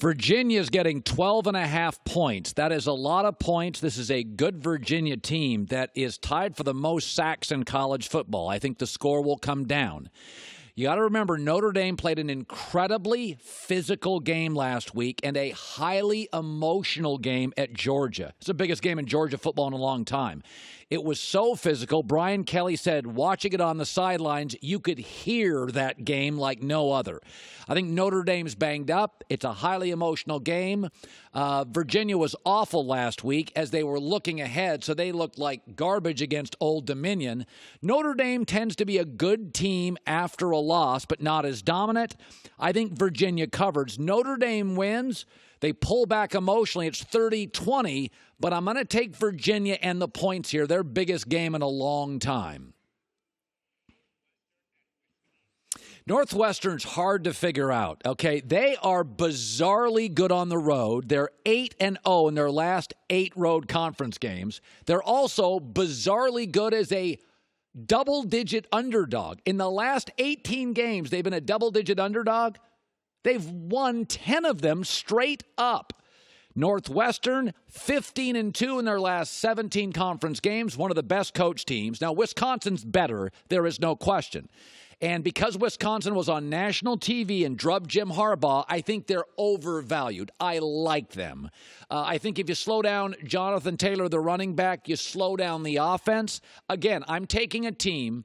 Virginia's getting 12.5 points. That is a lot of points. This is a good Virginia team that is tied for the most sacks in college football. I think the score will come down. You got to remember, Notre Dame played an incredibly physical game last week and a highly emotional game at Georgia. It's the biggest game in Georgia football in a long time. It was so physical. Brian Kelly said, watching it on the sidelines, you could hear that game like no other. I think Notre Dame's banged up. It's a highly emotional game. Virginia was awful last week as they were looking ahead, so they looked like garbage against Old Dominion. Notre Dame tends to be a good team after a loss, but not as dominant. I think Virginia covers. Notre Dame wins. They pull back emotionally. It's 30-20, but I'm going to take Virginia and the points here, their biggest game in a long time. Northwestern's hard to figure out, okay? They are bizarrely good on the road. They're 8-0 in their last 8 road conference games. They're also bizarrely good as a double-digit underdog. In the last 18 games, they've been a double-digit underdog. They've won 10 of them straight up. Northwestern, 15-2 in their last 17 conference games, one of the best coached teams. Now, Wisconsin's better, there is no question. And because Wisconsin was on national TV and drubbed Jim Harbaugh, I think they're overvalued. I like them. I think if you slow down Jonathan Taylor, the running back, you slow down the offense. Again, I'm taking a team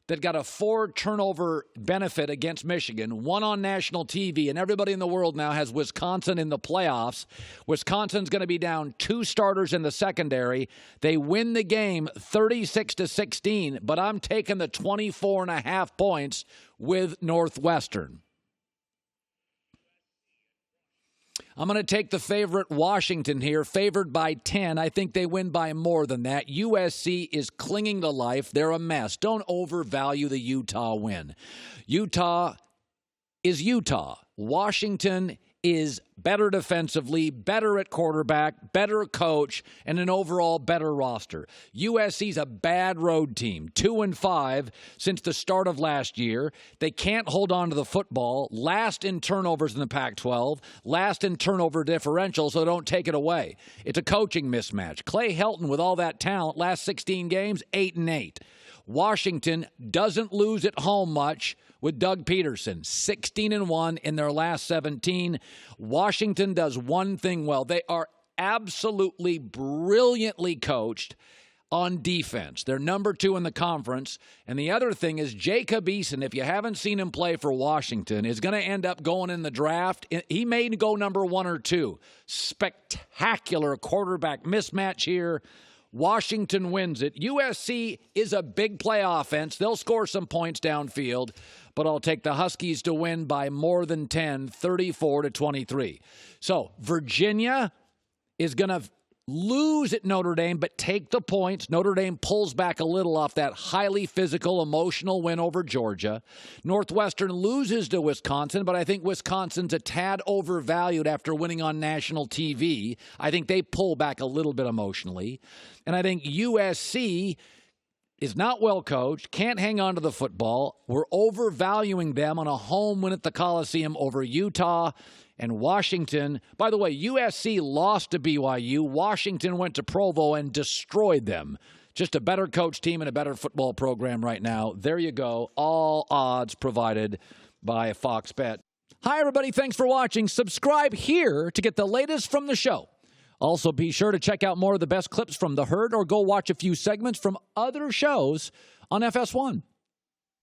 that got a 4 turnover benefit against Michigan, one on national TV, and everybody in the world now has Wisconsin in the playoffs. Wisconsin's going to be down 2 starters in the secondary. They win the game 36-16, but I'm taking the 24.5 points with Northwestern. I'm going to take the favorite Washington here, favored by 10. I think they win by more than that. USC is clinging to life. They're a mess. Don't overvalue the Utah win. Utah is Utah. Washington is better defensively, better at quarterback, better coach, and an overall better roster. USC's a bad road team, 2-5 since the start of last year. They can't hold on to the football, last in turnovers in the Pac-12, last in turnover differential, so don't take it away. It's a coaching mismatch. Clay Helton, with all that talent, last 16 games, 8-8. Washington doesn't lose at home much with Doug Peterson, 16-1 in their last 17. Washington does one thing well. They are absolutely brilliantly coached on defense. They're number 2 in the conference. And the other thing is Jacob Eason, if you haven't seen him play for Washington, is going to end up going in the draft. He may go number 1 or 2. Spectacular quarterback mismatch here. Washington wins it. USC is a big play offense. They'll score some points downfield, but I'll take the Huskies to win by more than 10, 34-23. So Virginia is going to lose at Notre Dame, but take the points. Notre Dame pulls back a little off that highly physical, emotional win over Georgia. Northwestern loses to Wisconsin, but I think Wisconsin's a tad overvalued after winning on national TV. I think they pull back a little bit emotionally. And I think USC is not well coached, can't hang on to the football. We're overvaluing them on a home win at the Coliseum over Utah and Washington. By the way, USC lost to BYU. Washington went to Provo and destroyed them. Just a better coach team and a better football program right now. There you go. All odds provided by Fox Bet. Hi, everybody. Thanks for watching. Subscribe here to get the latest from the show. Also, be sure to check out more of the best clips from The Herd or go watch a few segments from other shows on FS1.